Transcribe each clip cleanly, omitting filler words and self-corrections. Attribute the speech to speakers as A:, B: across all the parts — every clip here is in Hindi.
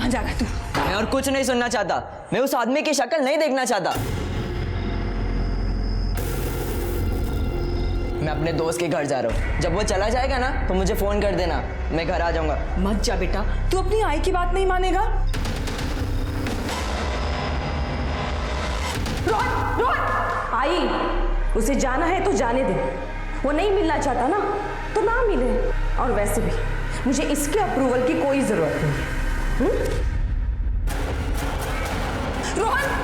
A: कहाँ जा रहा है तू?
B: मैं और कुछ नहीं सुनना चाहता। मैं उस आदमी की शक्ल नहीं देखना चाहता। मैं अपने दोस्त के घर जा रहा हूँ। जब वो चला जाएगा ना तो मुझे फोन कर देना, मैं घर आ जाऊंगा।
A: मत जा बेटा, तू अपनी आई की बात नहीं मानेगा। रोहन, रोहन!
C: आई, उसे जाना है तो जाने दे। वो नहीं मिलना चाहता ना तो ना मिले। और वैसे भी मुझे इसके अप्रूवल की कोई जरूरत नहीं।
A: रोहन!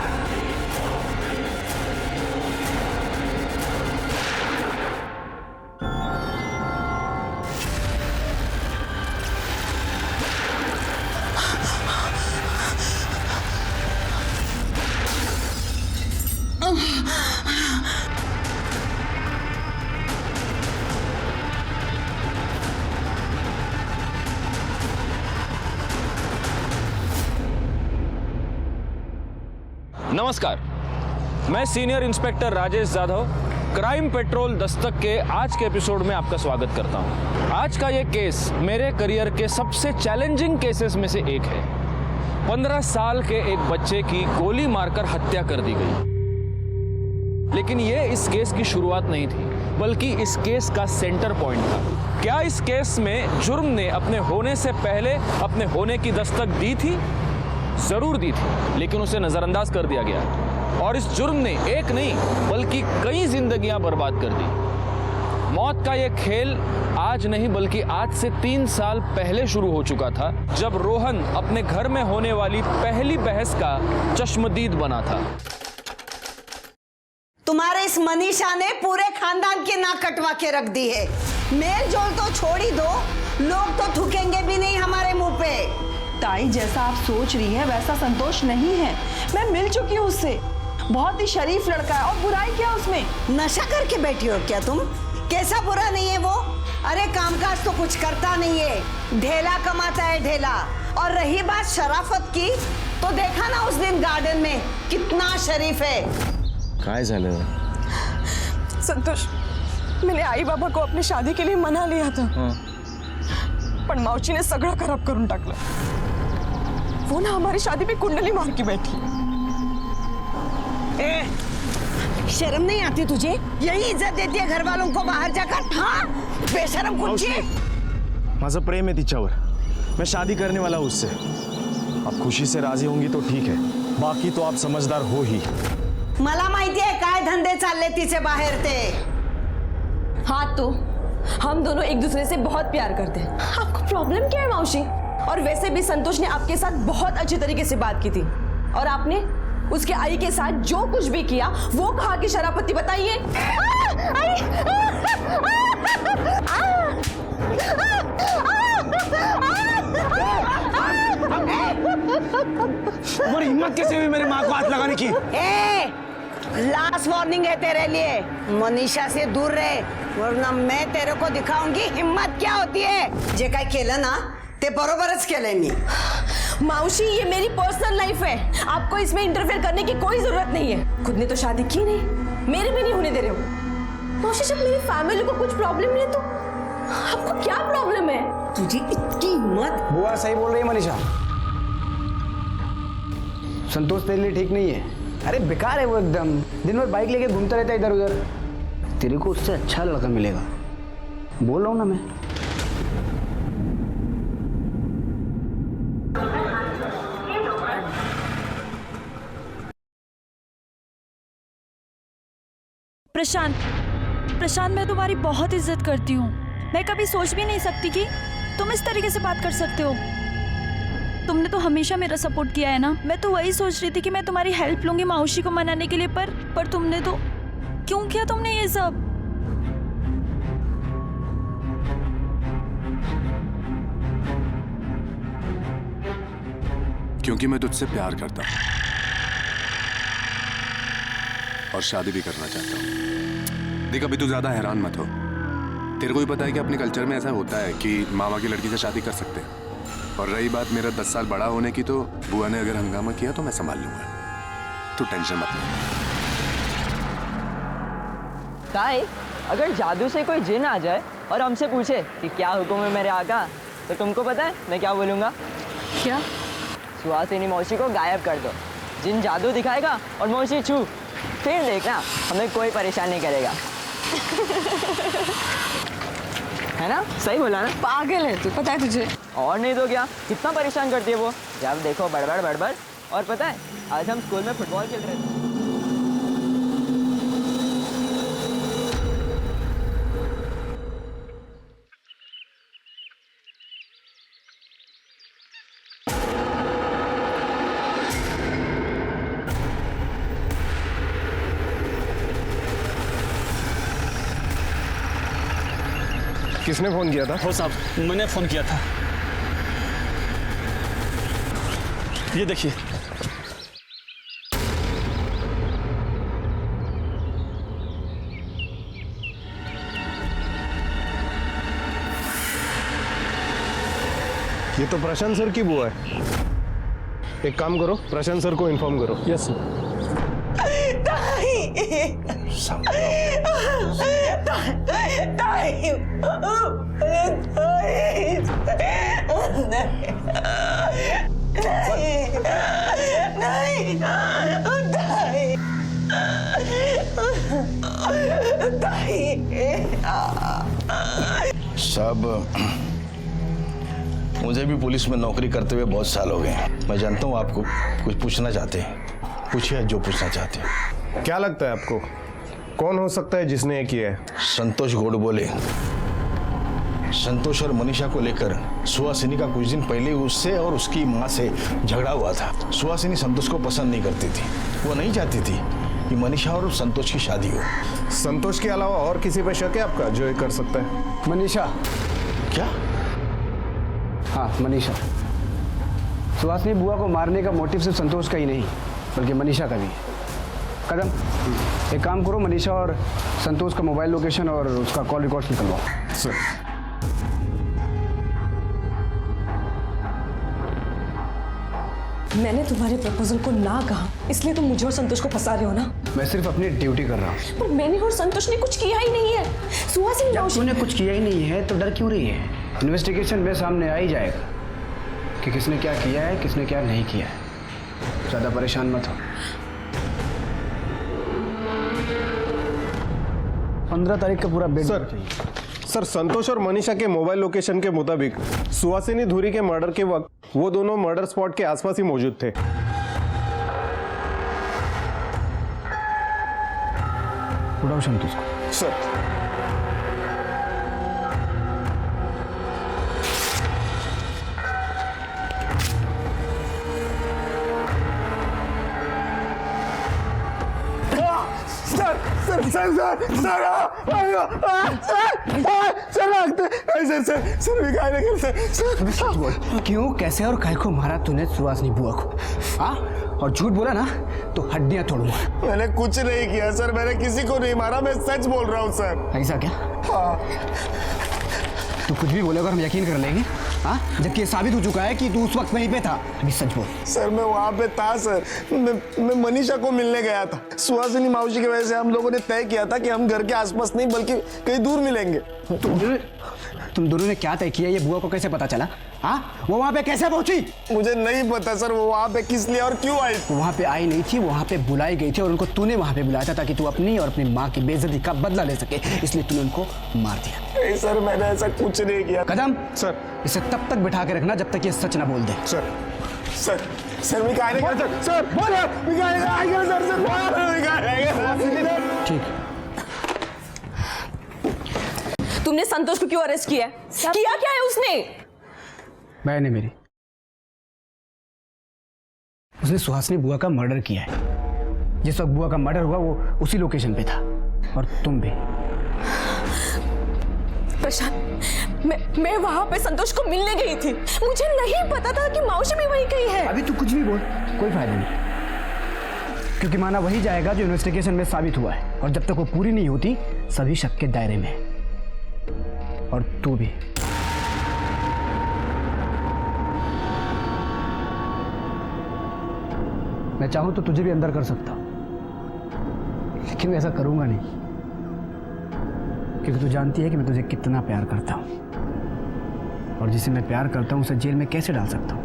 D: नमस्कार, मैं senior inspector Rajesh Jadhav crime petrol Dastak के आज के एपिसोड में आपका स्वागत करता हूं। आज का ये केस मेरे करियर के सबसे चैलेंजिंग केसेस में से एक है। 15 साल के एक बच्चे की गोली मारकर हत्या कर दी गई। लेकिन ये इस केस की शुरुआत नहीं थी, बल्कि इस केस का सेंटर पॉइंट था। क्या इस केस में जुर्म ने अपने होने से पहले अपने होने की दस्तक दी थी? जरूर दी थी, लेकिन उसे नजरअंदाज कर दिया गया और इस जुर्म ने एक नहीं बल्कि कई जिंदगियां बर्बाद कर दी। मौत का यह खेल आज नहीं बल्कि आज से 3 साल पहले शुरू हो चुका था, जब रोहन अपने घर में होने वाली पहली बहस का चश्मदीद बना था।
E: तुम्हारे इस मनीषा ने पूरे खानदान की नाक कटवा के रख दी है। मेल जोल तो छोड़ ही दो, लोग तो थूकेंगे भी नहीं हमारे मुंह पे।
A: ताई, जैसा आप सोच रही हैं वैसा संतोष नहीं है। मैं मिल चुकी हूँ उससे। बहुत ही शरीफ लड़का है और बुराई क्या उसमें?
E: नशा करके बैठी हो क्या तुम? कैसा बुरा नहीं है वो? अरे कामकाज तो कुछ करता नहीं है, ढेला कमाता है ढेला। और रही बात शराफत की, तो देखा ना उस दिन गार्डन में कितना शरीफ है।
F: काय झालं?
A: संतोष, मैंने आई बाबा को अपनी शादी के लिए मना लिया था, पण मावशीने सगळं खराब करून टाकलं। वो ना हमारी शादी पे कुंडली मार के बैठी।
E: शर्म नहीं आती तुझे? यही इज्जत देती है घर वालों को बाहर जाकर? हाँ, बेशरम कुंची।
F: माझं प्रेम है तिच्यावर, मैं शादी करने वाला हूँ उससे। आप खुशी से राजी होंगी तो ठीक है, बाकी तो आप समझदार हो ही।
E: मला माहिती है काय धंदे चालले तिचे बाहेर ते।
C: हाँ, तो हम दोनों एक दूसरे से बहुत प्यार करते हैं। आपको प्रॉब्लम क्या है मावशी? और वैसे भी संतोष ने आपके साथ बहुत अच्छे तरीके से बात की थी और आपने उसके आई के साथ जो कुछ भी किया वो कहा कि शराफती। बताइए।
F: तुम्हारी हिम्मत कैसे हुई मेरी माँ को हाथ लगाने की?
E: लास्ट वार्निंग है तेरे लिए, मनीषा से दूर रहे, वरना मैं तेरे को दिखाऊंगी हिम्मत क्या होती है। जे काय केलं ना ते बरोबरच केलंय मी।
C: मावशी, ये मेरी पर्सनल लाइफ है, आपको इसमें इंटरफेयर करने की कोई जरूरत नहीं है। खुद ने तो शादी की नहीं, मेरे भी नहीं होने दे रहे हो। मावशी, जब मेरी फैमिली को कुछ प्रॉब्लम नहीं है तो आपको क्या प्रॉब्लम है?
E: तुझी इतकी हिम्मत?
G: बुआ सही बोल रही है मनीषा, संतोष तेरे लिए ठीक नहीं है। अरे बेकार है वो एकदम, दिन भर बाइक लेके घूमता रहता है इधर उधर। तेरे को उससे अच्छा लड़का मिलेगा, बोल रहा हूँ ना मैं।
H: प्रशांत, मैं तुम्हारी बहुत इज्जत करती हूँ। मैं कभी सोच भी नहीं सकती कि तुम इस तरीके से बात कर सकते हो। तुमने तो हमेशा मेरा सपोर्ट किया है ना। मैं तो वही सोच रही थी कि मैं तुम्हारी हेल्प लूंगी मावशी को मनाने के लिए, पर तुमने तो क्यों किया तुमने ये सब?
I: क्योंकि मैं तुझसे प्यार करता हूं और शादी भी करना चाहता हूं। देख, अभी तू ज्यादा हैरान मत हो। तेरे को भी पता है कि अपने कल्चर में ऐसा होता है कि मामा की लड़की से शादी कर सकते हैं। और रही बात मेरा 10 साल बड़ा होने की, तो बुआ ने अगर हंगामा किया तो मैं संभाल लूंगा। तू टेंशन मत ले।
B: ताई, अगर जादू से कोई जिन आ जाए और हमसे पूछे कि क्या हुक्म है मेरे आका, तो तुमको पता है मैं क्या बोलूंगा?
A: क्या?
B: सुहासिनी मौसी को गायब कर दो। जिन जादू दिखाएगा और मौसी छू, फिर देखना हमें कोई परेशान नहीं करेगा। है ना? सही बोला ना?
A: पागल है तू, पता है तुझे?
B: और नहीं तो क्या, कितना परेशान करती है वो। जब देखो बड़बड़ बड़बड़। और पता है आज हम स्कूल में फुटबॉल खेल रहे थे।
F: किसने फोन किया था?
J: हो साहब, मैंने फ़ोन किया था। ये देखिए।
F: ये तो प्रशांत सर की बुआ है। एक काम करो, प्रशांत सर को इन्फॉर्म करो।
J: Yes sir.
K: साहब, मुझे भी पुलिस में नौकरी करते हुए बहुत साल हो गए हैं। मैं जानता हूँ आपको कुछ पूछना चाहते हैं। पूछिए जो पूछना चाहते हैं।
F: क्या लगता है आपको कौन हो सकता है जिसने ये किया है?
K: संतोष गोडबोले। संतोष और मनीषा को लेकर सुहासिनी का कुछ दिन पहले उससे और उसकी माँ से झगड़ा हुआ था। सुहासिनी संतोष को पसंद नहीं करती थी। वो नहीं चाहती थी कि मनीषा और संतोष की शादी हो।
F: संतोष के अलावा और किसी पे शक है आपका जो ये कर सकता है?
G: मनीषा।
K: क्या?
G: हाँ, मनीषा। सुहासिनी बुआ को मारने का मोटिव सिर्फ संतोष का ही नहीं बल्कि मनीषा का भी है। कदम, एक काम करो, मनीषा और संतोष का मोबाइल लोकेशन और उसका कॉल रिकॉर्ड्स निकलवाओ।
F: सर,
A: मैंने तुम्हारे प्रपोजल को ना कहा, इसलिए तुम मुझे और संतोष को फंसा रहे हो ना?
G: मैं सिर्फ अपनी ड्यूटी कर रहा हूँ।
A: पर मैंने और संतोष ने कुछ किया ही नहीं है। सुहासिनी
G: जब
A: मौसी-
G: तूने कुछ किया ही नहीं है तो डर क्यों रही है? इन्वेस्टिगेशन में सामने आ ही जाएगा कि किसने क्या किया है, किसने क्या नहीं किया है। ज़्यादा परेशान मत हो। 15 तारीख का पूरा बेल
F: सर, सर संतोष और मनीषा के मोबाइल लोकेशन के मुताबिक सुहासिनी धुरी के मर्डर के वक्त वो दोनों मर्डर स्पॉट के आसपास ही मौजूद थे।
G: उठाओ संतोष को।
F: सर,
G: क्यों, कैसे और काहे को मारा तूने सुहासिनी बुआ को? हाँ, और झूठ बोला ना तो हड्डियां तोड़ूंगा।
F: मैंने कुछ नहीं किया सर, मैंने किसी को नहीं मारा, मैं सच बोल रहा हूँ सर।
G: ऐसा क्या? तू कुछ भी बोलेगा हम यकीन कर लेंगे? हाँ, जबकि ये साबित हो चुका है कि तू उस वक्त वहीं पे था। अभी सच बोल।
F: सर मैं वहाँ पे था सर, मैं मनीषा को मिलने गया था। सुहासिनी मौसी की वजह से हम लोगों ने तय किया था कि हम घर के आसपास नहीं बल्कि कहीं दूर मिलेंगे।
G: तुम दोनों ने क्या तय किया? ये बुआ को कैसे पता चला? हाँ, वो वहाँ पे कैसे पहुंची?
F: मुझे नहीं पता सर, वो वहाँ पे किस लिए और क्यों आई?
G: वो वहाँ पे आई नहीं थी, वहाँ पे बुलाई गई थी और उनको तूने वहाँ पे बुलाया था ताकि तू अपनी और अपनी माँ की बेइज्जती का बदला ले सके, इसलिए तूने उनको मार दिया।
F: नहीं सर, मैंने ऐसा कुछ नहीं किया।
G: कदम,
F: सर,
G: इसे तब तक बिठा के रखना जब तक ये सच ना बोल दे।
F: सर, सर, सर मैं क्या नहीं कर सर, बोल सर,
G: ठीक।
C: तुमने संतोष को क्यों अरेस्ट किया? किया क्या है उसने?
G: मैंने मेरी उसने सुहासिनी बुआ का मर्डर किया है। जिस वक्त बुआ का मर्डर हुआ वो उसी लोकेशन पे था और तुम भी।
C: प्रशांत, मैं वहां पे संतोष को मिलने गई थी। मुझे नहीं पता था कि मौसी भी वहीं गई है।
G: अभी तू कुछ भी बोल, कोई फायदा नहीं, क्योंकि माना वही जाएगा जो इन्वेस्टिगेशन में साबित हुआ है और जब तक वो पूरी नहीं होती सभी शक के दायरे में है। और तू भी। मैं चाहूं तो तुझे भी अंदर कर सकता हूं, लेकिन मैं ऐसा करूंगा नहीं, क्योंकि तू जानती है कि मैं तुझे कितना प्यार करता हूं और जिसे मैं प्यार करता हूं उसे जेल में कैसे डाल सकता हूं।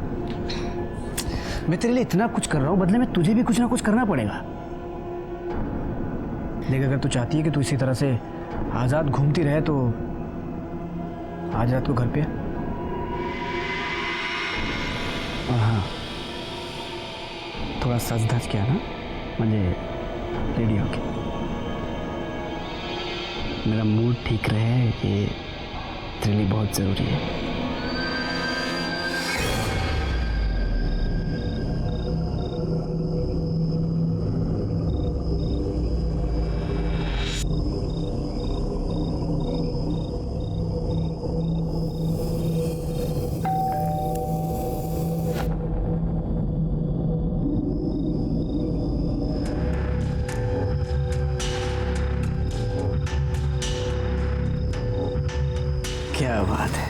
G: मैं तेरे लिए इतना कुछ कर रहा हूँ, बदले में तुझे भी कुछ ना कुछ करना पड़ेगा। देख, अगर तू चाहती है कि तू इसी तरह से आज़ाद घूमती रहे तो आज रात को घर पे आ। और हाँ, थोड़ा सच धज किया ना, म्हणजे रेडी होके। मेरा मूड ठीक रहे, ये तेरे लिए बहुत ज़रूरी है। क्या बात है,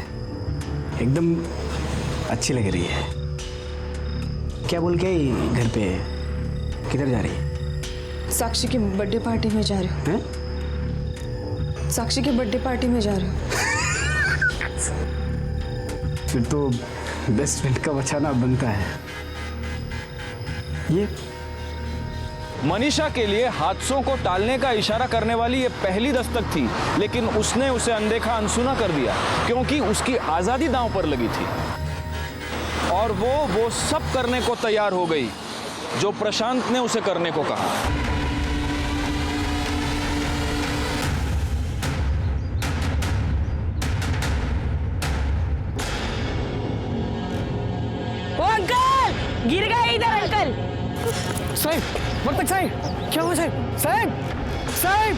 G: एकदम अच्छी लग रही है। क्या बोल के घर पे किधर जा रही है?
A: साक्षी की बर्थडे पार्टी में जा रही हूँ।
G: हैं?
A: साक्षी की बर्थडे पार्टी में जा रही हूँ।
G: फिर तो बेस्ट फ्रेंड का बचाना बनता है। ये
D: मनीषा के लिए हादसों को टालने का इशारा करने वाली ये पहली दस्तक थी, लेकिन उसने उसे अनदेखा अनसुना कर दिया क्योंकि उसकी आजादी दांव पर लगी थी। और वो सब करने को तैयार हो गई जो प्रशांत ने उसे करने को कहा।
C: ओ अंकल, गिर गए इधर अंकल।
G: साहब, वक्त तक साहब, क्या हुआ साहब? साहब, साहब।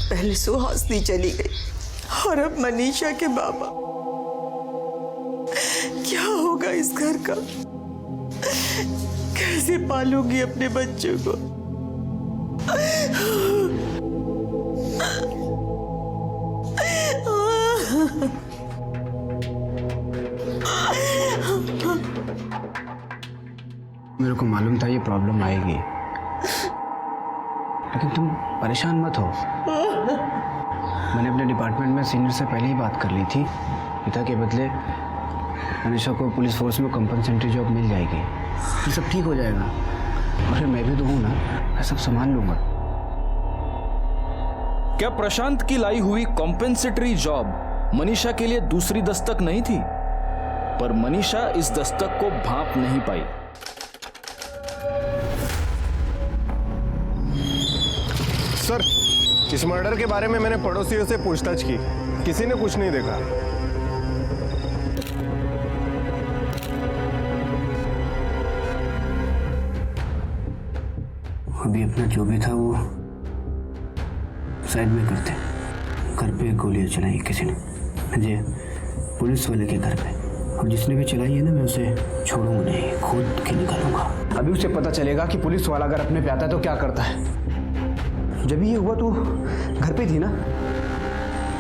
A: पहले सुहासिनी चली गई और अब मनीषा के बाबा। क्या होगा इस घर का? कैसे पालूंगी अपने बच्चों को?
G: मेरे को मालूम था ये प्रॉब्लम आएगी, लेकिन तुम परेशान मत हो। मैंने अपने डिपार्टमेंट में सीनियर से पहले ही बात कर ली थी। पिता के बदले मनीषा को पुलिस फोर्स में कंपनसेटरी जॉब मिल जाएगी, ये सब ठीक हो जाएगा। और फिर मैं भी तो हूँ ना, मैं सब संभाल लूंगा।
D: क्या प्रशांत की लाई हुई कॉम्पेंसेटरी जॉब मनीषा के लिए दूसरी दस्तक नहीं थी? पर मनीषा इस दस्तक को भांप नहीं पाई।
L: सर, इस मर्डर के बारे में मैंने पड़ोसियों से पूछताछ की, किसी ने कुछ नहीं देखा।
G: अभी अपना जो भी था वो साइड में करते। घर पे गोलियां चलाई किसी ने, मुझे पुलिस वाले के घर पे, और जिसने भी चलाई है ना, मैं उसे छोड़ूंगा नहीं, खुद के निकालूंगा। अभी उसे पता चलेगा कि पुलिस वाला अगर अपने पे आता है तो क्या करता है। जब ये हुआ तो घर पे थी ना,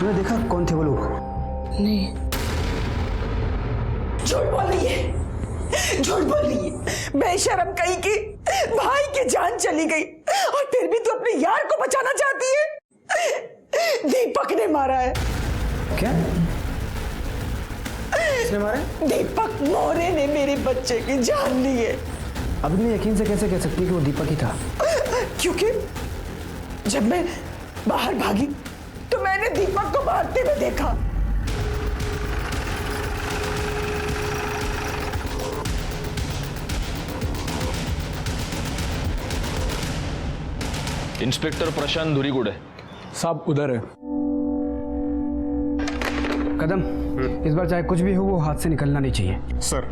G: तूने देखा कौन थे वो लोग?
A: नहीं, झूठ बोल रही है, झूठ बोल रही है। बेशरम कहीं की, भाई की जान चली गई और फिर भी तू अपने यार को बचाना चाहती है। दीपक ने मारा है।
G: क्या? किसने मारा?
A: दीपक मोरे ने मेरे बच्चे की जान ली है।
G: अब इतने यकीन से कैसे कह सकती कि वो दीपक ही था?
A: क्योंकि जब मैं बाहर भागी तो मैंने दीपक को भागते हुए देखा।
D: इंस्पेक्टर प्रशांत धुरीगुड़े
J: साहब उधर है।
G: कदम, इस बार चाहे कुछ भी हो वो हाथ से निकलना नहीं चाहिए।
L: सर,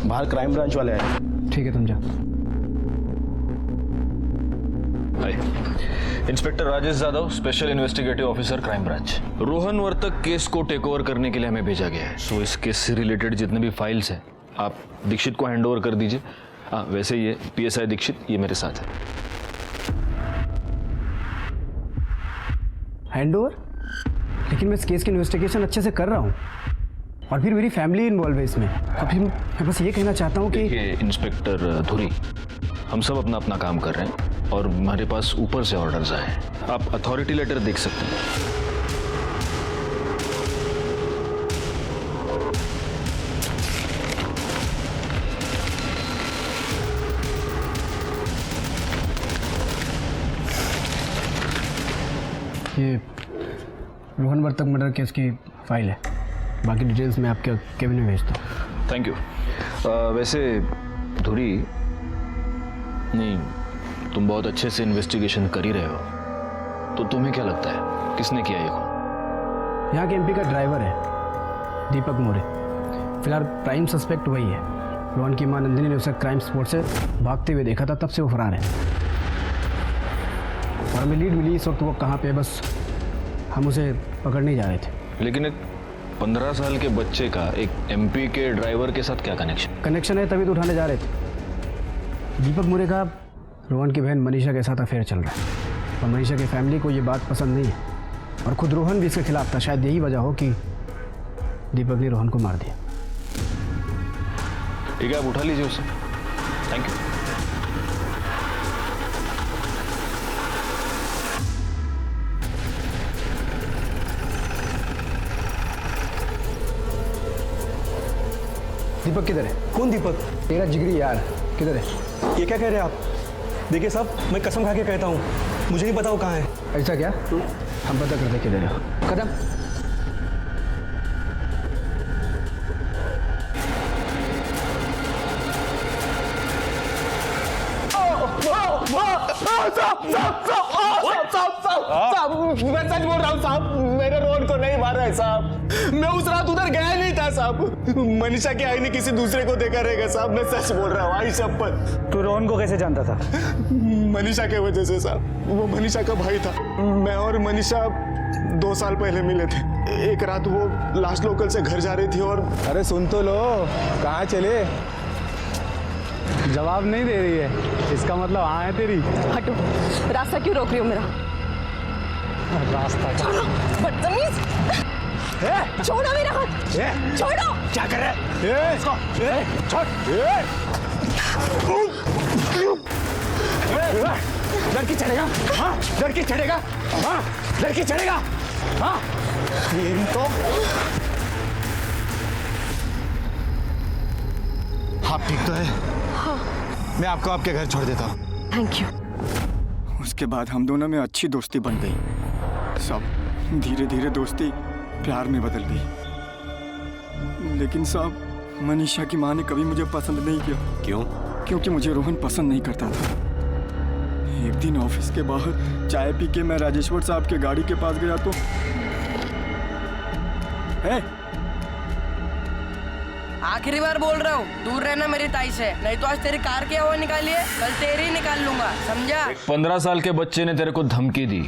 L: बाहर क्राइम ब्रांच वाले आए।
G: ठीक है, तुम जाओ।
D: Inspector Rajesh Jadhav, special investigative officer, crime branch. Rohan Vartak case को टेक ओवर करने के लिए हमें भेजा गया है। सो इस केस से रिलेटेड जितने भी फाइल्स हैं आप दीक्षित को हैंड ओवर कर दीजिए। हाँ, वैसे ये PSI दीक्षित, ये मेरे साथ है।
G: हैंडओवर? लेकिन मैं इस केस की इन्वेस्टिगेशन अच्छे से कर रहा हूँ और फिर मेरी फैमिली इन्वॉल्व है इसमें। तो फिर मैं बस ये कहना चाहता हूँ कि
D: देखिए इंस्पेक्टर धुरी, हम सब अपना अपना काम कर रहे हैं और हमारे पास ऊपर से ऑर्डर्स आए हैं। आप अथॉरिटी लेटर देख सकते हैं।
G: ये रोहन वर्तक मर्डर केस की फाइल है। बाकी डिटेल्स मैं आपके केबिन में भेजता हूँ।
D: Thank you. वैसे धुरी, नहीं, तुम बहुत अच्छे से इन्वेस्टिगेशन कर ही रहे हो, तो तुम्हें क्या लगता है किसने किया ये खून?
G: यहाँ के MP का ड्राइवर है दीपक मोरे। फिलहाल प्राइम सस्पेक्ट वही है। रोहन की मां नंदिनी ने उसे क्राइम स्पॉट से भागते हुए देखा था, तब से वो फरार है। और हमें लीड मिली इस वक्त वो कहाँ पे है, बस हम उसे पकड़ने जा रहे थे।
D: लेकिन एक 15 साल के बच्चे का एक MP के ड्राइवर के साथ क्या
G: कनेक्शन है, तभी तो उठाने जा रहे थे। दीपक मोरे का रोहन की बहन मनीषा के साथ अफेयर चल रहा है और मनीषा की फैमिली को ये बात पसंद नहीं है और खुद रोहन भी इसके खिलाफ था। शायद यही वजह हो कि दीपक ने रोहन को मार दिया।
D: ठीक है, आप उठा लीजिए उसे। Thank you.
G: दीपक किधर है?
J: कौन दीपक?
G: तेरा जिगरी यार किधर है?
J: ये क्या कह रहे हैं आप? देखिए साहब, मैं कसम खा के कहता हूँ, मुझे नहीं पता वो कहाँ है।
G: ऐसा क्या? हम पता करते किधर है। कदम।
L: मैं सच बोल रहा हूँ साहब, मेरे रोहन को नहीं मारा है साहब। मैं उस रात उधर गया नहीं था साहब। मनीषा के आई ने किसी दूसरे को देखा रहेगा साहब, मैं सच बोल रहा हूँ, आई शपथ।
G: तू रोहन को कैसे जानता था?
L: मनीषा के वजह से साहब। वो मनीषा का भाई था। मैं और मनीषा 2 साल पहले मिले थे। एक रात वो लास्ट लोकल से घर जा रही थी और
K: अरे सुन तो लो, कहाँ चले? जवाब नहीं दे रही है, इसका मतलब हाँ है तेरी।
C: हटो, रास्ता क्यों रोक रही हो मेरा?
K: रास्ता
C: छोड़ो, बदतमीज! छोड़ो मेरा हाथ! छोड़ो!
K: क्या कर रहे हैं? छोड़! लड़की चढ़ेगा? हाँ, लड़की चढ़ेगा? हाँ, लड़की चढ़ेगा? हाँ, ये तो आप ठीक तो है?
C: हाँ।
K: मैं आपको आपके घर छोड़ देता हूँ।
C: Thank you.
M: उसके बाद हम दोनों में अच्छी दोस्ती बन गई। सब धीरे धीरे दोस्ती प्यार में बदल गई। लेकिन साहब, मनीषा की माँ ने कभी मुझे पसंद नहीं किया।
I: क्यों?
M: क्योंकि मुझे रोहन पसंद नहीं करता था। एक दिन ऑफिस के बाहर चाय पी के मैं राजेश्वर साहब के गाड़ी के पास गया तो
N: आखिरी बार बोल रहा हूँ, दूर रहना मेरी ताई से, नहीं तो आज तेरी कार की हवा निकालिए, कल तेरी निकाल लूंगा, समझा?
D: 15 साल के बच्चे ने तेरे को धमकी दी,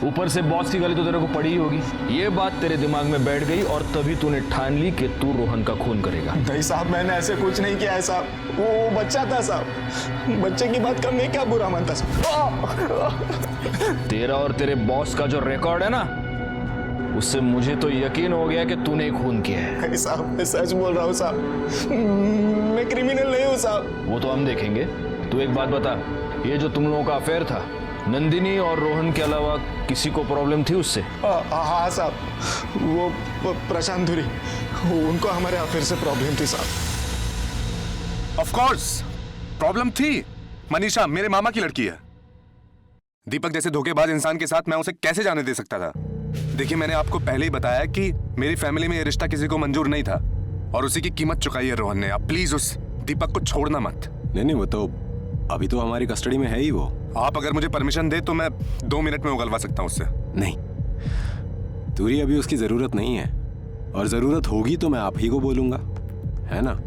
D: ऊपर से बॉस की गाली तो तेरे को पड़ी ही होगी। ये बात तेरे दिमाग में बैठ गई और तभी तूने ठान ली कि तू रोहन का खून करेगा।
L: नहीं साहब, मैंने ऐसे कुछ नहीं किया है साहब। वो बच्चा था साहब। बच्चे की बात का मैं क्या बुरा मानता साहब।
D: तेरा और तेरे बॉस का जो रिकॉर्ड है ना, उससे मुझे तो यकीन हो गया कि तूने खून किया है।
L: नहीं साहब, मैं सच बोल रहा हूँ साहब। मैं क्रिमिनल नहीं हूँ साहब।
D: वो तो हम देखेंगे। तू एक बात बता, ये जो तुम लोगों का अफेयर था, नंदिनी और रोहन के अलावा किसी को प्रॉब्लम थी उससे?
L: हाँ साहब, वो प्रशांत धुरी, उनको हमारे अफेयर से प्रॉब्लम थी साहब।
I: ऑफ कोर्स प्रॉब्लम थी। मनीषा मेरे मामा की लड़की है। दीपक जैसे धोखेबाज इंसान के साथ मैं उसे कैसे जाने दे सकता था? देखिए, मैंने आपको पहले ही बताया कि मेरी फैमिली में ये रिश्ता किसी को मंजूर नहीं था और उसी की कीमत चुकाई है रोहन ने। आप प्लीज उस दीपक को छोड़ना मत।
O: नहीं, वो तो अभी तो हमारी कस्टडी में है ही वो।
I: आप अगर मुझे परमिशन दे तो मैं 2 मिनट में उगलवा सकता हूँ उससे।
O: नहीं, तुरी अभी उसकी जरूरत नहीं है और जरूरत होगी तो मैं आप ही को बोलूंगा, है ना?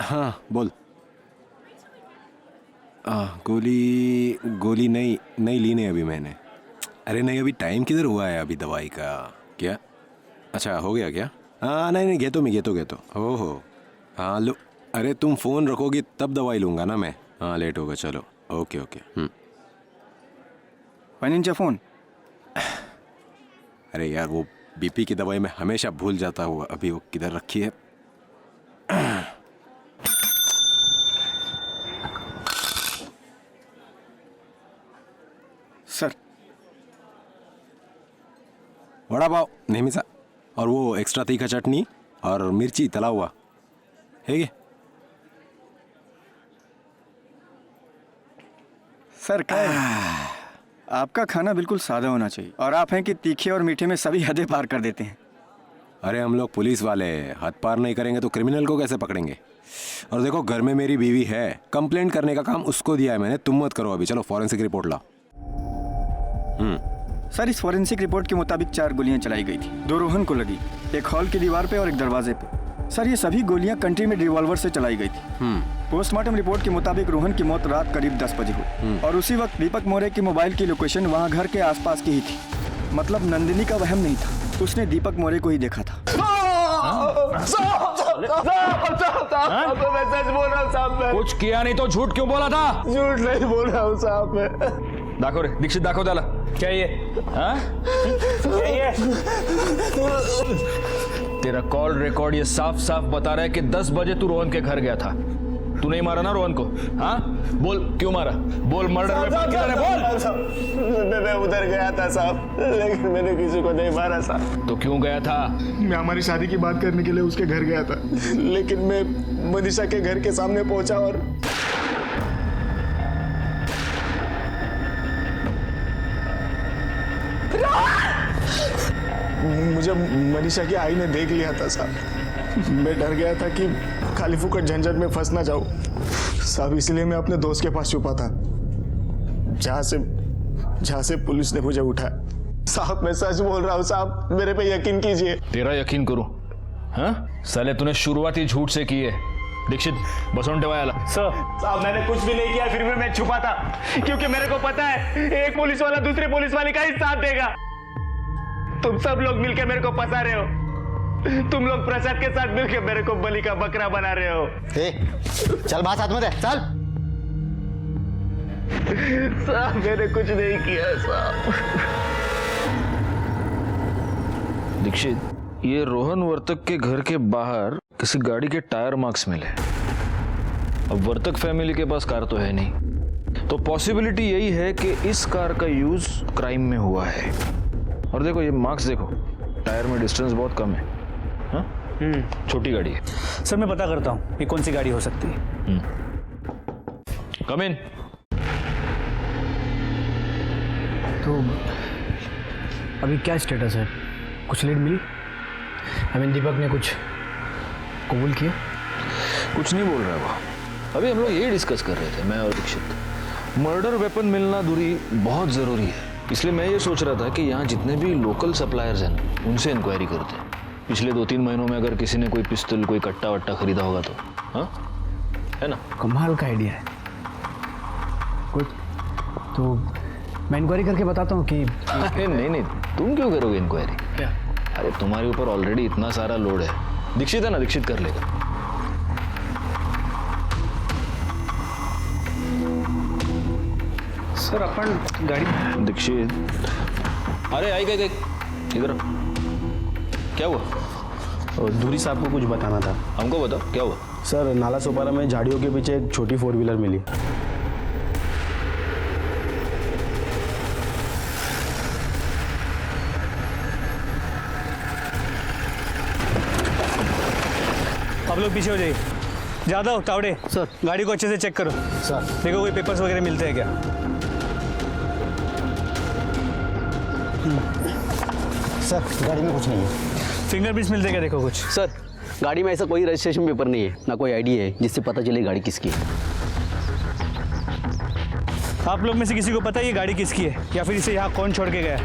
O: हाँ बोल। गोली नहीं ली नहीं अभी मैंने। अरे नहीं, अभी टाइम किधर हुआ है अभी दवाई का। क्या? अच्छा हो गया क्या? हाँ नहीं गेतो में गेतो ओहो हाँ लो। अरे तुम फ़ोन रखोगी तब दवाई लूँगा ना मैं। हाँ लेट होगा, चलो ओके ओके।
M: Finance phone.
O: अरे यार वो बीपी की दवाई मैं हमेशा भूल जाता हूँ, अभी वो किधर रखी है।
M: सर
O: वड़ा पाव नेहमीचा और वो एक्स्ट्रा तीखा चटनी और मिर्ची तला हुआ है क्या?
M: सर क्या है? आपका खाना बिल्कुल सादा होना चाहिए और आप हैं कि तीखे और मीठे में सभी हदें पार कर देते हैं।
O: अरे हम लोग पुलिस वाले हद पार नहीं करेंगे तो क्रिमिनल को कैसे पकड़ेंगे? और देखो घर में मेरी बीवी है, कंप्लेंट करने का काम उसको दिया है मैंने, तुम मत करो अभी। चलो फॉरेंसिक रिपोर्ट लाओ।
M: सर इस फॉरेंसिक रिपोर्ट के मुताबिक 4 गोलियां चलाई गई थी, 2 रोहन को लगी, एक हॉल की दीवार पे और एक दरवाजे पे। सर ये सभी गोलियां कंट्री में रिवॉल्वर से चलाई गई थी। पोस्टमार्टम रिपोर्ट के मुताबिक रोहन की मौत रात करीब 10 बजे हुई और उसी वक्त दीपक मोरे की मोबाइल की लोकेशन वहां घर के आसपास की ही थी। मतलब नंदिनी का वहम नहीं था, उसने दीपक मोरे को ही देखा था।
L: मैं सच बोल रहा हूँ साहब।
D: कुछ किया नहीं तो झूठ क्यों बोला था?
L: झूठ नहीं बोल रहा हूँ साहब मैं।
D: दाखव रे दीक्षित, दाखव त्याला। क्या ये? हाँ? क्या ये? तेरा कॉल रिकॉर्ड ये साफ साफ बता रहा है कि 10 बजे तू रोहन के घर गया था। तू नहीं मारा ना रोहन को? हाँ बोल क्यों मारा? बोल मर्डर वेपन किधर है? बोल।
L: मैं उधर गया था साहब, लेकिन मैंने किसी को नहीं मारा साहब।
D: तो क्यों गया था?
L: मैं हमारी शादी की बात करने के लिए उसके घर गया था, लेकिन मैं मनीषा के घर के सामने पहुंचा और मुझे मनीषा की आई ने देख लिया था साहब। मैं डर गया था कि खाली फुकट झंझट में फंस ना जाऊं साहब, इसलिए मैं अपने दोस्त के पास छुपा था, जहां से पुलिस ने मुझे उठाया। साहब मैं सच बोल रहा हूं साहब, मेरे पे यकीन कीजिए।
D: तेरा यकीन करूं? हाँ साले तूने शुरुआत ही झूठ से की है। दीक्षित बसों टेवायाला।
L: सर साहब मैंने कुछ भी नहीं किया, फिर भी मैं छुपा था क्योंकि मेरे को पता है एक पुलिस वाला दूसरे पुलिस वाले का ही साथ देगा। तुम सब लोग मिलकर मेरे को फंसा रहे हो, तुम लोग प्रसाद के साथ मिलकर मेरे को बलि का बकरा बना रहे हो।
K: चल बात साथ में रह, चल।
L: साहब मैंने कुछ नहीं किया साहब।
D: दीक्षित ये रोहन वर्तक के घर के बाहर किसी गाड़ी के टायर मार्क्स मिले। अब वर्तक फैमिली के पास कार तो है नहीं, तो पॉसिबिलिटी यही है कि इस कार का यूज क्राइम में हुआ है। और देखो ये मार्क्स देखो, टायर में डिस्टेंस बहुत कम है। हाँ? छोटी गाड़ी है।
J: सर मैं पता करता हूँ ये कौन सी गाड़ी हो सकती है।
D: कम इन।
G: तो अभी क्या स्टेटस है? कुछ लीड मिली? दीपक ने कुछ कबूल किया?
D: कुछ नहीं बोल रहा वो। अभी हम लोग ये डिस्कस कर रहे थे मैं और दीक्षित, मर्डर वेपन मिलना दूरी बहुत ज़रूरी है। इसलिए मैं ये सोच रहा था कि यहाँ जितने भी लोकल सप्लायर्स हैं उनसे इंक्वायरी करते हैं। पिछले 2-3 महीनों में अगर किसी ने कोई पिस्तौल कोई कट्टा वट्टा खरीदा होगा तो, हाँ है ना?
G: कमाल का आइडिया है। कुछ तो मैं इंक्वायरी करके बताता हूँ कि
D: नहीं तुम क्यों करोगे इंक्वायरी?
G: क्या?
D: अरे तुम्हारे ऊपर ऑलरेडी इतना सारा लोड है। दीक्षित है ना, दीक्षित कर लेगा।
G: सर अपन गाड़ी।
D: दीक्षित अरे आई गई इधर। क्या हुआ?
F: और धूरी साहब को कुछ बताना था।
D: हमको बताओ क्या हुआ?
F: सर नाला सोपारा में झाड़ियों के पीछे एक छोटी 4 व्हीलर मिली।
J: आप लोग पीछे हो जाइए। जादव तावड़े सर गाड़ी को अच्छे से चेक करो।
F: सर
J: देखो कोई पेपर्स वगैरह मिलते हैं क्या?
K: सर गाड़ी में कुछ नहीं है।
J: फिंगरप्रिंट्स मिलते हैं क्या? देखो कुछ।
P: सर गाड़ी में ऐसा कोई रजिस्ट्रेशन पेपर नहीं है, ना कोई आईडी है जिससे पता चले गाड़ी किसकी है।
J: आप लोग में से किसी को पता है ये गाड़ी किसकी है या फिर इसे यहाँ कौन छोड़ के गया?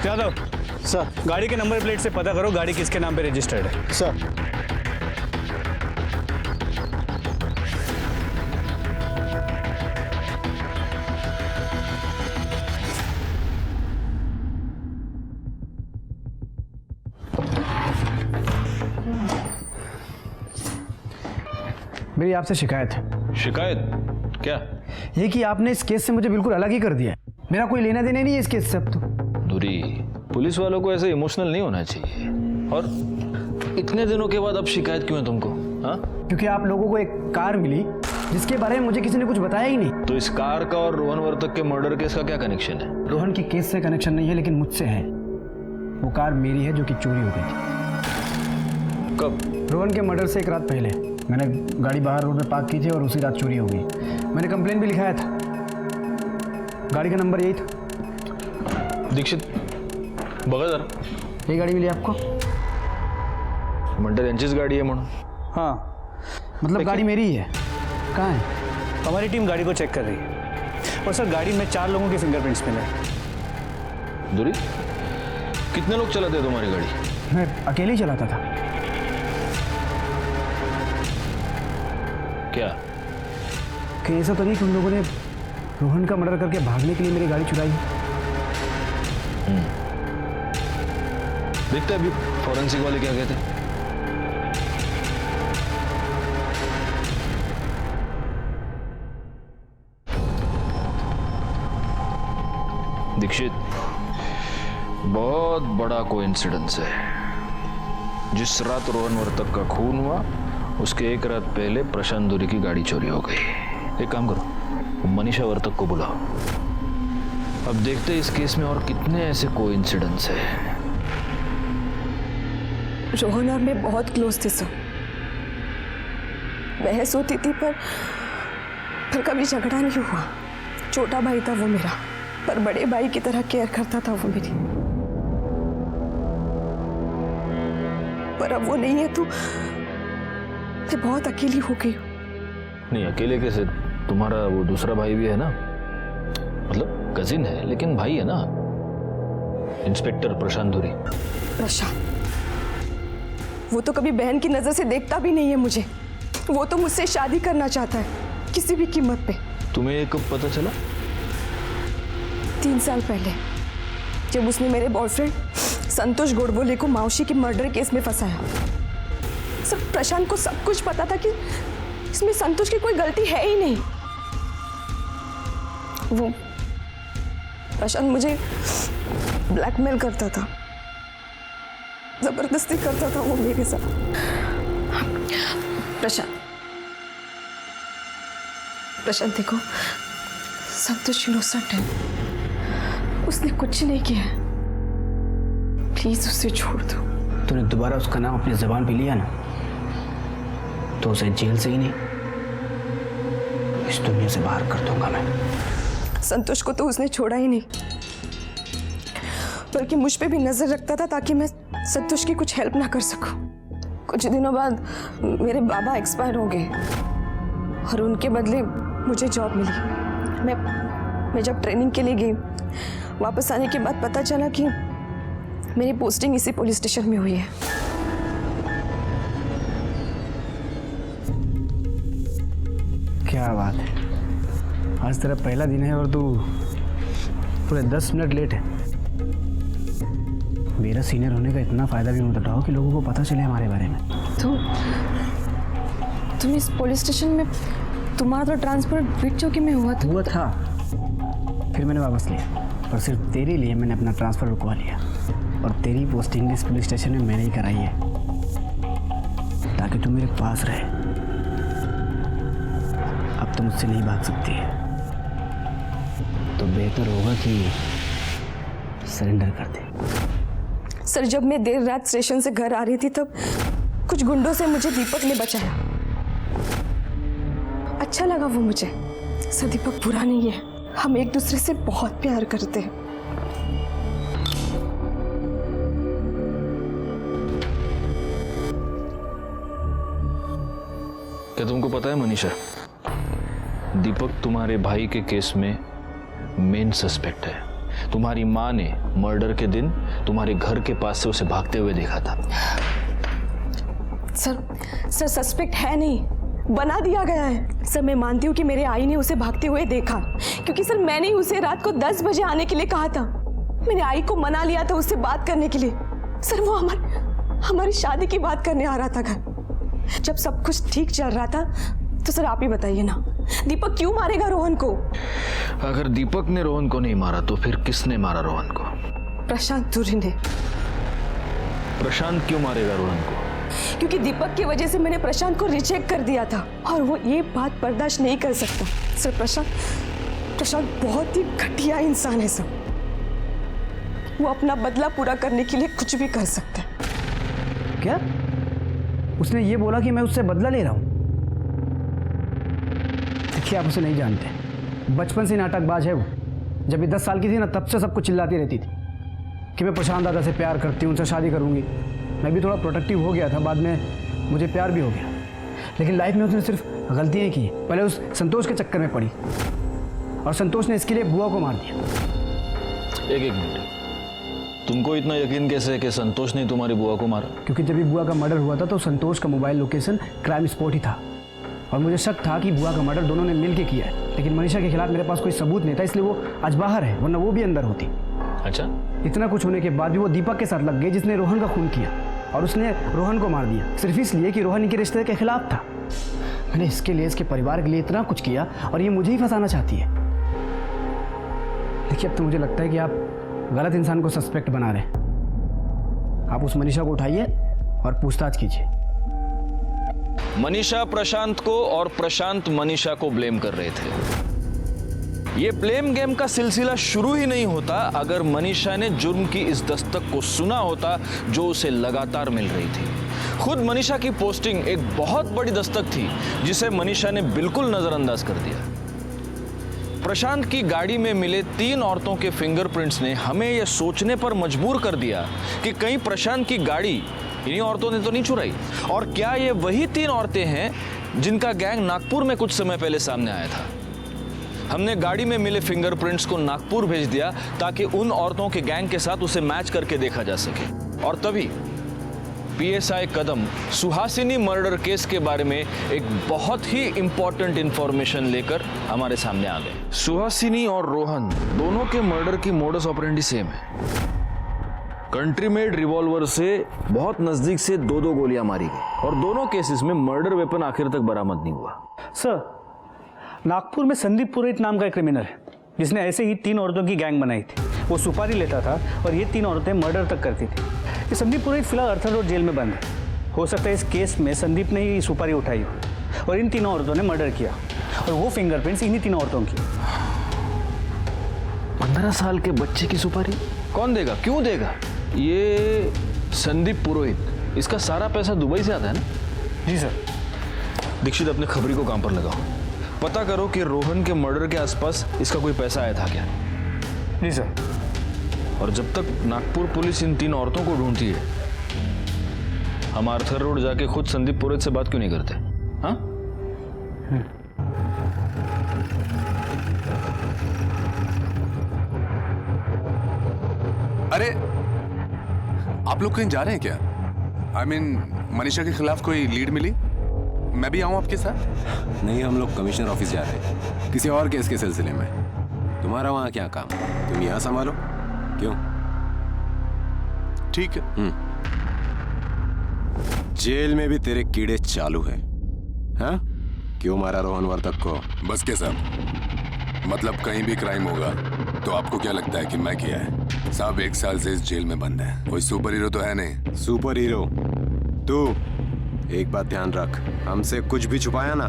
J: यादव
F: सर
J: गाड़ी के नंबर प्लेट से पता करो गाड़ी किसके नाम पे रजिस्टर्ड है।
F: सर
G: मेरी आपसे शिकायत है।
D: शिकायत क्या?
G: ये कि आपने इस केस से मुझे बिल्कुल अलग ही कर दिया है। मेरा कोई लेना देना नहीं है इस केस से अब तो।
D: दूरी, पुलिस वालों को ऐसे इमोशनल नहीं होना चाहिए। और इतने दिनों के बाद अब शिकायत क्यों है तुमको? हाँ,
G: क्योंकि आप लोगों को एक कार मिली जिसके बारे में मुझे किसी ने कुछ बताया ही नहीं।
D: तो इस कार का और रोहन वर्तक के मर्डर केस का क्या कनेक्शन है?
G: रोहन के केस से कनेक्शन नहीं है, लेकिन मुझसे है। वो कार मेरी है जो कि चोरी हो गई थी।
D: कब?
G: रोहन के मर्डर से एक रात पहले मैंने गाड़ी बाहर रोड पे पार्क की थी और उसी रात चोरी हो गई। मैंने कंप्लेन भी लिखाया था। गाड़ी का नंबर यही था।
D: दीक्षित बघा जरा,
G: यही गाड़ी मिली आपको?
D: म्हणतात यांचीच गाडी आहे म्हणून?
G: हाँ, मतलब गाड़ी मेरी ही है। कहाँ है?
J: हमारी टीम गाड़ी को चेक कर रही है और सर गाड़ी में 4 लोगों के फिंगरप्रिंट्स मिले।
D: दूरी, कितने लोग चलाते हैं तुम्हारी गाड़ी?
G: मैं अकेले ही चलाता था।
D: क्या?
G: कहीं ऐसा तो नहीं कि उन लोगों ने रोहन का मर्डर करके भागने के लिए मेरी गाड़ी चुराई?
D: देखते अभी फॉरेंसिक वाले क्या कहते हैं। दीक्षित, बहुत बड़ा कोइंसिडेंस है। जिस रात रोहन वर्तक का खून हुआ उसके एक रात पहले प्रशांत दूरी की गाड़ी चोरी हो गई। एक काम करो, मनीषा वर्तक को बुलाओ। अब देखते इस केस में और कितने ऐसे कोइंसिडेंस है।
A: रोहन और मैं बहुत क्लोज थे सर। बहस होती थी पर कभी झगड़ा नहीं हुआ। छोटा भाई था वो मेरा, पर बड़े भाई की तरह केयर करता था वो मेरी। पर अब वो नहीं है तो मैं बहुत अकेली हो गई हूँ।
D: नहीं, अकेले कैसे? तुम्हारा वो दूसरा भाई भी है ना, मतलब कजिन है लेकिन भाई है ना, इंस्पेक्टर प्रशांत दूरी।
A: प्रशांत, वो तो कभी बहन की नजर से देखता भी नहीं है मुझे। वो तो मुझसे शादी करना चाहता है किसी भी कीमत पे।
D: तुम्हें ये कब पता चला?
A: 3 साल पहले, जब उसने मेरे बॉयफ्रेंड संतोष गोडबोले को मौसी की मर्डर केस में फंसाया। सब प्रशांत को सब कुछ पता था कि इसमें संतोष की कोई गलती है ही नहीं। वो प्रशांत मुझे ब्लैकमेल करता था, जबरदस्ती करता था वो मेरे साथ। प्रशांत देखो, संतोष इनोसेंट है, उसने कुछ नहीं किया है। प्लीज उसे छोड़ दो।
G: तूने दोबारा उसका नाम अपनी जुबान पे लिया ना, तो उसे जेल से ही नहीं इस दुनिया से बाहर कर दूंगा मैं।
A: संतोष को तो उसने छोड़ा ही नहीं, बल्कि मुझ पे भी नजर रखता था ताकि मैं संतोष की कुछ हेल्प ना कर सकूं। कुछ दिनों बाद मेरे बाबा एक्सपायर हो गए और उनके बदले मुझे जॉब मिली। मैं जब ट्रेनिंग के लिए गई, वापस आने के बाद पता चला कि मेरी पोस्टिंग इसी पुलिस स्टेशन में हुई है।
G: क्या बात है, आज तेरा पहला दिन है और तू पूरे 10 मिनट लेट है। मेरा सीनियर होने का इतना फायदा भी मत उठाओ कि लोगों को पता चले हमारे बारे में।
A: तुम इस पुलिस स्टेशन में तुम्हारा तो ट्रांसफर बीट चौकी में हुआ
G: था, फिर मैंने वापस लिया और सिर्फ तेरे लिए मैंने अपना ट्रांसफर रुकवा लिया। और तेरी पोस्टिंग इस पुलिस स्टेशन में मैंने ही कराई है ताकि तू मेरे पास रहे। अब तो मुझसे नहीं भाग सकती है, तो बेहतर होगा कि सरेंडर कर दे।
A: सर, जब मैं देर रात स्टेशन से घर आ रही थी तब कुछ गुंडों से मुझे दीपक ने बचाया। अच्छा लगा वो मुझे। सर, दीपक बुरा नहीं है, हम एक दूसरे से बहुत प्यार करते हैं।
D: क्या तुमको पता है मनीषा, दीपक तुम्हारे भाई के केस में मेन सस्पेक्ट है। तुम्हारी माँ ने मर्डर के दिन तुम्हारे घर के पास से उसे भागते हुए देखा था।
A: सर सस्पेक्ट है नहीं, बना दिया गया है। सर, मैं मानती हूँ कि मेरे आई ने उसे भागते हुए देखा, क्योंकि सर मैंने उसे रात को 10 बजे आने के लिए कहा था। मेरे आई को मना लिया था उससे बात करने के लिए। सर, वो हमारी शादी की बात करने आ रहा था घर। जब सब कुछ ठीक चल रहा था तो सर आप ही बताइए ना, दीपक क्यों मारेगा रोहन को?
Q: अगर दीपक ने रोहन को नहीं मारा तो फिर किसने मारा रोहन को?
A: प्रशांत तुरी ने।
Q: प्रशांत क्यों मारेगा रोहन को?
A: क्योंकि दीपक की वजह से मैंने प्रशांत को रिजेक्ट कर दिया था और वो ये बात बर्दाश्त नहीं कर सकता। सर प्रशांत बहुत ही घटिया इंसान है सर। वो अपना बदला पूरा करने के लिए कुछ भी कर सकता है।
G: क्या? उसने ये बोला कि मैं उससे बदला ले रहा हूं? देखिए, आप उसे नहीं जानते। बचपन से नाटकबाज है वो। जब ये 10 साल की थी ना, तब से सबको चिल्लाती रहती थी कि मैं प्रशांत दादा से प्यार करती हूँ, उनसे शादी करूँगी। मैं भी थोड़ा प्रोटेक्टिव हो गया था, बाद में मुझे प्यार भी हो गया। लेकिन लाइफ में उसने सिर्फ गलतियाँ की। पहले उस संतोष के चक्कर में पड़ी और संतोष ने इसके लिए बुआ को मार दिया।
Q: एक मिनट, तुमको इतना यकीन कैसे है कि संतोष ने तुम्हारी बुआ को मारा?
G: क्योंकि जब भी बुआ का मर्डर हुआ था तो संतोष का मोबाइल लोकेशन क्राइम स्पॉट ही था और मुझे शक था कि बुआ का मर्डर दोनों ने मिलकर किया है। लेकिन मनीषा के खिलाफ मेरे पास कोई सबूत नहीं था, इसलिए वो आज बाहर है, वरना वो भी अंदर होती।
Q: अच्छा,
G: इतना कुछ होने के बाद भी वो दीपक के साथ लग गई, जिसने रोहन का खून किया, और उसने रोहन को मार दिया सिर्फ इसलिए कि रोहन इनके रिश्ते के खिलाफ था। मैंने इसके लिए, इसके परिवार के लिए इतना कुछ किया और ये मुझे ही फंसाना चाहती है। देखिए, अब तो मुझे लगता है कि आप गलत इंसान को सस्पेक्ट बना रहे हैं। आप उस मनीषा को उठाइए और पूछताछ कीजिए।
D: मनीषा प्रशांत को और प्रशांत मनीषा को ब्लेम कर रहे थे। ये ब्लेम गेम का सिलसिला शुरू ही नहीं होता अगर मनीषा ने जुर्म की इस दस्तक को सुना होता जो उसे लगातार मिल रही थी। खुद मनीषा की पोस्टिंग एक बहुत बड़ी दस्तक थी जिसे मनीषा ने बिल्कुल नजरअंदाज कर दिया। प्रशांत की गाड़ी में मिले 3 औरतों के फिंगरप्रिंट्स ने हमें यह सोचने पर मजबूर कर दिया कि कहीं प्रशांत की गाड़ी इन्हीं औरतों ने तो नहीं चुराई। और क्या ये वही 3 औरतें हैं जिनका गैंग नागपुर में कुछ समय पहले सामने आया था? हमने गाड़ी में मिले फिंगरप्रिंट्स को नागपुर भेज दिया ताकि उन औरतों के गैंग के साथ उसे मैच करके देखा जा सके। और तभी पीएसआई कदम सुहासिनी मर्डर केस के बारे में एक बहुत ही इंपॉर्टेंट इंफॉर्मेशन लेकर हमारे सामने आ गए। सुहासिनी और रोहन दोनों के मर्डर की मोडस ऑपरेंडी सेम है। कंट्री मेड रिवॉल्वर से बहुत नजदीक से 2-2 गोलियां मारी गई और दोनों केसेस में मर्डर वेपन आखिर तक बरामद नहीं हुआ।
J: सर, नागपुर में संदीप पुरोहित नाम का एक क्रिमिनल है जिसने ऐसे ही 3 औरतों की गैंग बनाई थी। वो सुपारी लेता था और ये 3 औरतें मर्डर तक करती थी। ये संदीप पुरोहित फिलहाल अर्थर रोड जेल में बंद है। हो सकता है इस केस में संदीप ने ही सुपारी उठाई हो और इन 3 औरतों ने मर्डर किया और वो फिंगरप्रिंट्स इन्हीं 3 औरतों की।
Q: 15 साल के बच्चे की सुपारी
D: कौन देगा, क्यों देगा? ये संदीप पुरोहित, इसका सारा पैसा दुबई से आता है ना?
J: जी सर।
D: दीक्षित, अपने खबरी को काम पर लगाओ। पता करो कि रोहन के मर्डर के आसपास इसका कोई पैसा आया था क्या?
J: जी सर।
D: और जब तक नागपुर पुलिस इन 3 औरतों को ढूंढती है, हम आर्थर रोड जाके खुद संदीप पुरोहित से बात क्यों नहीं करते? हाँ?
I: अरे, आप लोग कहीं जा रहे हैं क्या? I mean, मनीषा के खिलाफ कोई लीड मिली? मैं भी आऊं आपके साथ?
O: नहीं, हम लोग कमिश्नर ऑफिस जा रहे हैं किसी और केस के सिलसिले में। तुम्हारा वहां क्या काम? तुम यहाँ संभालो। क्यों?
I: ठीक है।
O: जेल में भी तेरे कीड़े चालू हैं। हाँ? क्यों मारा रोहन वर्तक को?
I: बस के साहब, मतलब कहीं भी क्राइम होगा तो आपको क्या लगता है कि मैं किया है? साहब 1 साल से इस जेल में बंद है, कोई सुपर हीरो तो है नहीं।
O: सुपर हीरो तू? एक बात ध्यान रख, हमसे कुछ भी छुपाया ना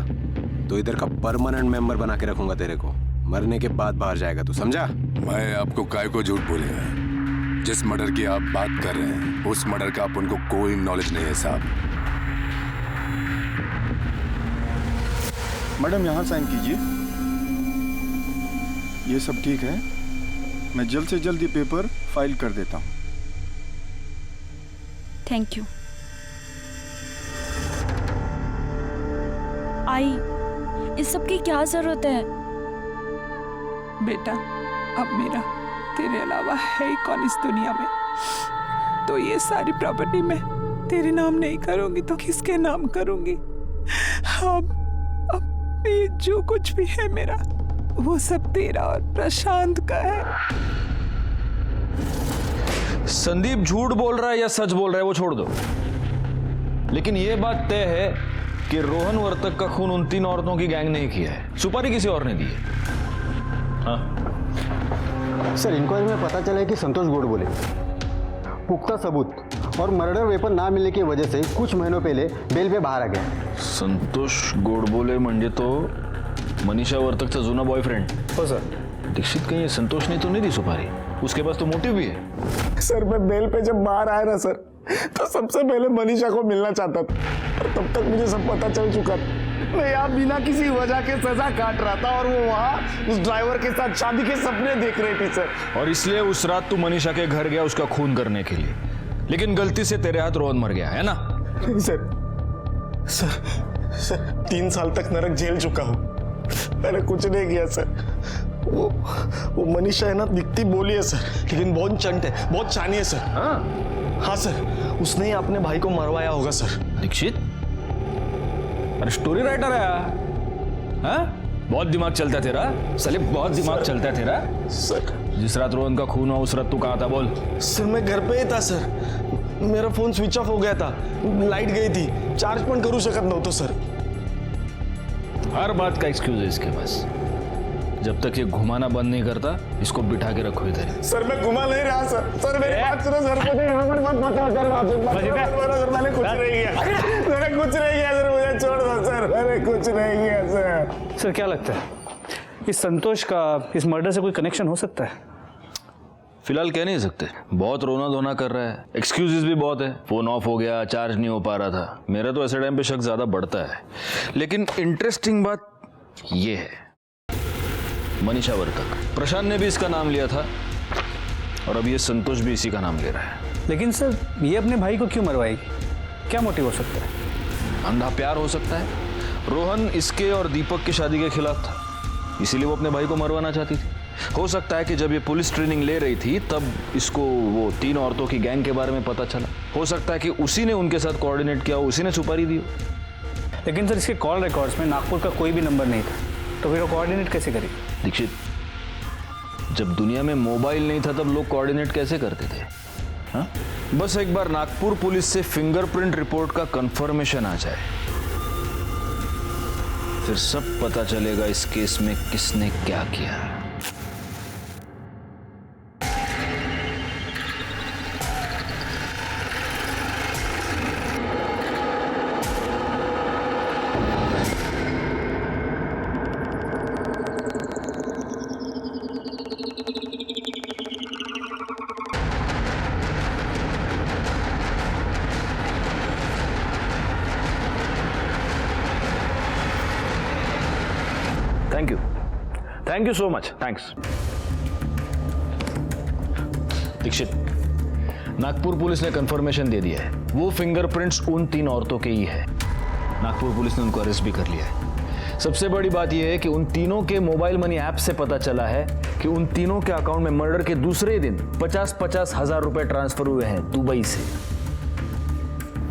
O: तो इधर का परमानेंट मेंबर बना के रखूंगा तेरे को। मरने के बाद बाहर जाएगा तू, समझा?
I: मैं आपको काय को झूठ बोलेगा? जिस मर्डर की आप बात कर रहे हैं उस मर्डर का आप उनको कोई नॉलेज नहीं है साहब।
M: मैडम, यहाँ साइन कीजिए। ये सब ठीक है, मैं जल्द से जल्द ये पेपर फाइल कर देता हूँ।
H: Thank you. आई, इस सब की क्या जरूरत है?
R: बेटा, अब मेरा तेरे अलावा है ही कौन इस दुनिया में? तो ये सारी प्रॉपर्टी मैं तेरे नाम नहीं करूंगी तो किसके नाम करूंगी? अब ये जो कुछ भी है मेरा वो सब तेरा और प्रशांत का है।
D: संदीप झूठ बोल रहा है या सच बोल रहा है वो छोड़ दो।
Q: लेकिन ये बात तय है कि रोहन वर्तक का खून उन 3 औरतों की गैंग ने ही किया है, सुपारी किसी और ने दी है। हाँ
G: सर, इंक्वायरी में पता चला है कि संतोष गोडबोले पुख्ता सबूत और मर्डर वेपन ना मिलने की वजह से कुछ महीनों पहले बेल पे बाहर आ गया।
Q: संतोष गोडबोले म्हणजे तो मनीषा वर्तकचा जुना बॉयफ्रेंड।
F: हो सर।
Q: दीक्षित, कहीं ये संतोष ने तो नहीं दी सुपारी? उसके पास तो मोटिव भी है।
K: सर मैं बेल पे जब बाहर आया ना सर, तो सबसे पहले मनीषा को मिलना चाहता था, और तब तक मुझे सब पता चल चुका था। मैं यहाँ बिना किसी वजह के सजा काट रहा था और वो वहाँ उस ड्राइवर के साथ शादी के सपने देख रही थी सर।
Q: और इसलिए उस रात तू मनीषा के घर गया उसका खून करने के लिए, लेकिन गलती से तेरे हाथ रोहन मर गया है ना?
K: नहीं सर, सर 3 साल तक नरक झेल चुका हूँ, मैंने कुछ नहीं किया सर। वो मनीषा है ना, दिखती बोली है सर, लेकिन बहुत चंट है, बहुत चानी है सर। हाँ सर, उसने ही अपने भाई को मरवाया होगा सर।
Q: दीक्षित, अरे स्टोरी राइटर है हाँ? बहुत दिमाग चलता है तेरा साले, बहुत दिमाग चलता है तेरा
K: सर।
Q: जिस रात रोहन का खून हुआ उस रात तू कहाँ था बोल?
K: सर मैं घर पे ही था सर, मेरा फोन स्विच ऑफ हो गया था, लाइट गई थी, चार्ज पण करू शकत नव्हतो सर।
Q: हर बात का एक्सक्यूज है इसके पास। जब तक ये घुमाना बंद नहीं करता, इसको बिठा के रखो इधर।
K: सर मैं घुमा नहीं रहा सर, सर मेरी बात सुनो सर, मुझे मत बताओ सर, मैंने कुछ नहीं किया, मैंने कुछ नहीं किया सर, मुझे छोड़ दो सर, मैंने कुछ नहीं किया सर।
J: सर क्या लगता है इस संतोष का इस मर्डर से कोई कनेक्शन हो सकता है?
Q: फिलहाल कह नहीं सकते, बहुत रोना धोना कर रहा है, एक्सक्यूजेस भी बहुत है, फोन ऑफ हो गया, चार्ज नहीं हो पा रहा था। मेरा तो ऐसे टाइम पे शक ज्यादा बढ़ता है। लेकिन इंटरेस्टिंग बात ये है, मनीषा वर्तक, प्रशांत ने भी इसका नाम लिया था और अब ये संतोष भी इसी का नाम ले रहा है।
J: लेकिन सर ये अपने भाई को क्यों मरवाएगी? क्या मोटिव हो सकता है?
Q: अंधा प्यार हो सकता है। रोहन इसके और दीपक की शादी के खिलाफ था, इसीलिए वो अपने भाई को मरवाना चाहती थी। हो सकता है कि जब ये पुलिस ट्रेनिंग ले रही थी तब इसको वो 3 औरतों की गैंग के बारे में पता चला। हो सकता है कि उसी ने उनके साथ कोऑर्डिनेट किया, उसी ने सुपारी दी।
J: लेकिन सर इसके कॉल रिकॉर्ड्स में नागपुर का कोई भी नंबर नहीं था, तो फिर वो कोऑर्डिनेट कैसे करेगी?
Q: दीक्षित, जब दुनिया में मोबाइल नहीं था तब लोग कोऑर्डिनेट कैसे करते थे? हाँ? बस एक बार नागपुर पुलिस से फिंगरप्रिंट रिपोर्ट का कंफर्मेशन आ जाए, फिर सब पता चलेगा इस केस में किसने क्या किया। Thank you so much, thanks. Dikshit, Nagpur police ने कंफर्मेशन दे दिया है, वो फिंगरप्रिंट्स उन 3 औरतों के ही है। नागपुर पुलिस ने उनको अरेस्ट भी कर लिया है। सबसे बड़ी बात यह है कि उन तीनों के मोबाइल मनी ऐप से पता चला है कि उन तीनों के अकाउंट में मर्डर के दूसरे दिन 50-50 हजार रुपए ट्रांसफर हुए हैं दुबई से।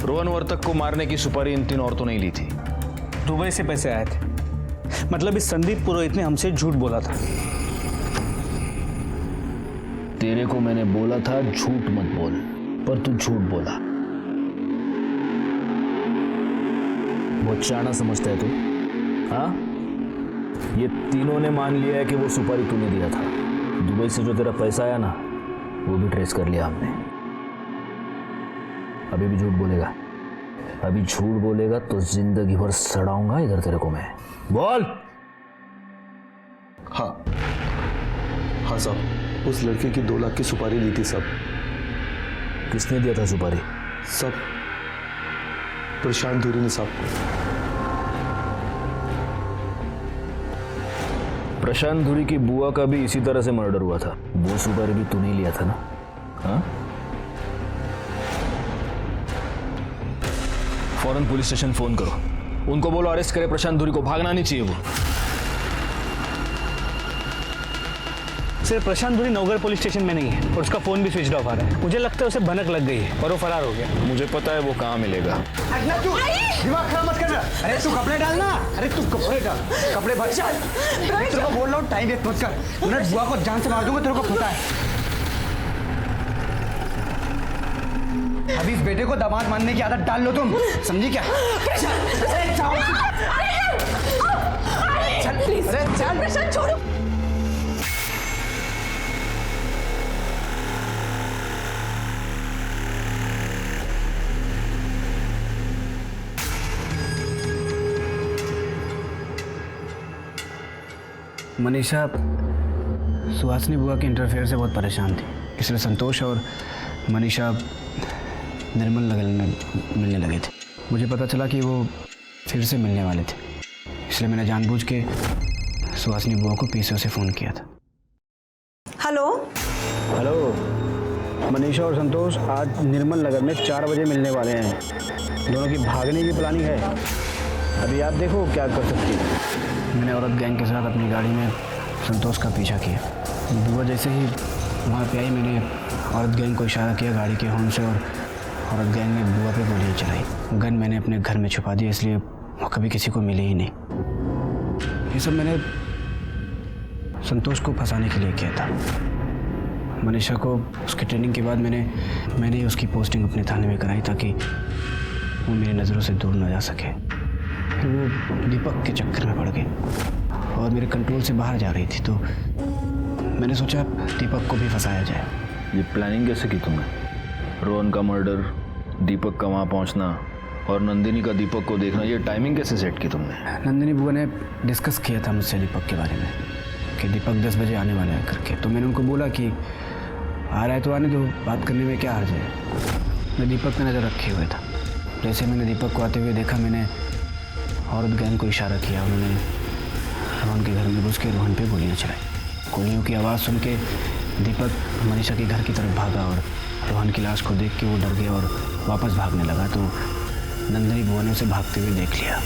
Q: रोहन वर्तक को मारने की सुपारी इन 3 औरतों ने ली थी।
J: दुबई से पैसे आए थे, मतलब इस संदीप पुरोहित ने हमसे झूठ बोला था।
Q: तेरे को मैंने बोला था झूठ मत बोल, पर तू झूठ बोला। बहुत शाना समझता है तू, हाँ? ये तीनों ने मान लिया है कि वो सुपारी तूने दिया था। दुबई से जो तेरा पैसा आया ना, वो भी ट्रेस कर लिया हमने। अभी भी झूठ बोलेगा? अभी झूठ बोलेगा तो जिंदगी भर सड़ाऊंगा इधर तेरे को मैं। बोल।
S: हाँ साहब, उस लड़के की 2 लाख की सुपारी ली थी सब।
Q: किसने दिया था सुपारी?
S: सब प्रशांत धुरी ने साहब।
Q: प्रशांत धुरी की बुआ का भी इसी तरह से मर्डर हुआ था, वो सुपारी भी तूने लिया था ना? हाँ? फौरन पुलिस स्टेशन फोन करो, उनको बोलो अरेस्ट करे प्रशांत धुरी को, भागना नहीं चाहिए वो।
J: सर प्रशांत धुरी नवगर पुलिस स्टेशन में नहीं है और उसका फोन भी स्विच ऑफ आ रहा है। मुझे लगता है उसे भनक लग गई है और वो फरार हो गया।
Q: मुझे पता है वो कहाँ मिलेगा।
G: दिमाग खराब मत करना। अरे तू कपड़े डालना, अरे तू कपड़े डाल, कपड़े भाई तेरे को बोल रहा हूँ टाइम वेस्ट मत कर, मैं बुआ को जान से मार दूंगा, तेरे को पता है। अभी इस बेटे को दामाद मानने की आदत डाल लो तुम, समझी क्या?
C: अरे जाओ। प्लीज, अरे चल प्रशांत छोड़ो।
G: मनीषा सुहासिनी बुआ के इंटरफेयर से बहुत परेशान थी, इसलिए संतोष और मनीषा निर्मल नगर में मिलने लगे थे। मुझे पता चला कि वो फिर से मिलने वाले थे, इसलिए मैंने जानबूझ के सुहासिनी बुआ को पीसीओ से फ़ोन किया था।
E: हेलो
G: हेलो, मनीषा और संतोष आज निर्मल नगर में 4 बजे मिलने वाले हैं। दोनों की भागने की प्लानिंग है, अभी आप देखो क्या कर सकती है। मैंने औरत गैंग के साथ अपनी गाड़ी में संतोष का पीछा किया। बुआ जैसे ही वहाँ पे आई, मैंने औरत गैंग को इशारा किया गाड़ी के हॉर्न से, और औरत गैंग ने बुआ पे गोलियाँ चलाई। गन मैंने अपने घर में छुपा दिया, इसलिए वो कभी किसी को मिली ही नहीं। ये सब मैंने संतोष को फंसाने के लिए किया था। मनीषा को उसकी ट्रेनिंग के बाद मैंने ही उसकी पोस्टिंग अपने थाने में कराई ताकि वो मेरी नज़रों से दूर ना जा सके। फिर वो दीपक के चक्कर में पड़ गई और मेरे कंट्रोल से बाहर जा रही थी, तो मैंने सोचा दीपक को भी फंसाया जाए।
Q: ये प्लानिंग कैसे की तुमने? रोहन का मर्डर, दीपक का वहाँ पहुँचना और नंदिनी का दीपक को देखना, ये टाइमिंग कैसे सेट की तुमने?
G: नंदिनी बुआ ने डिस्कस किया था मुझसे दीपक के बारे में कि दीपक 10 बजे आने वाला है करके, तो मैंने उनको बोला कि आ रहा है तो आने दो, बात करने में क्या हर्ज है। मैं दीपक पे नज़र रखे हुए था। जैसे मैंने दीपक को आते हुए देखा, मैंने औरत गैंग को इशारा किया। उन्होंने रोहन के घर में घुस के रोहन पे गोलियां चलाई। गोलियों की आवाज़ सुन के दीपक मनीषा के घर की तरफ भागा और रोहन की लाश को देख के वो डर गया और वापस भागने लगा, तो नंदिनी बुआ ने उसे भागते हुए देख लिया।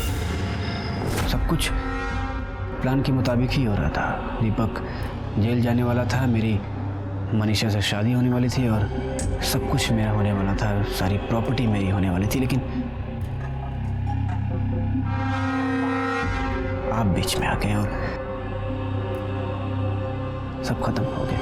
G: सब कुछ प्लान के मुताबिक ही हो रहा था। दीपक जेल जाने वाला था, मेरी मनीषा से शादी होने वाली थी और सब कुछ मेरा होने वाला था, सारी प्रॉपर्टी मेरी होने वाली थी। लेकिन आप बीच में आ गए और सब खत्म हो गया।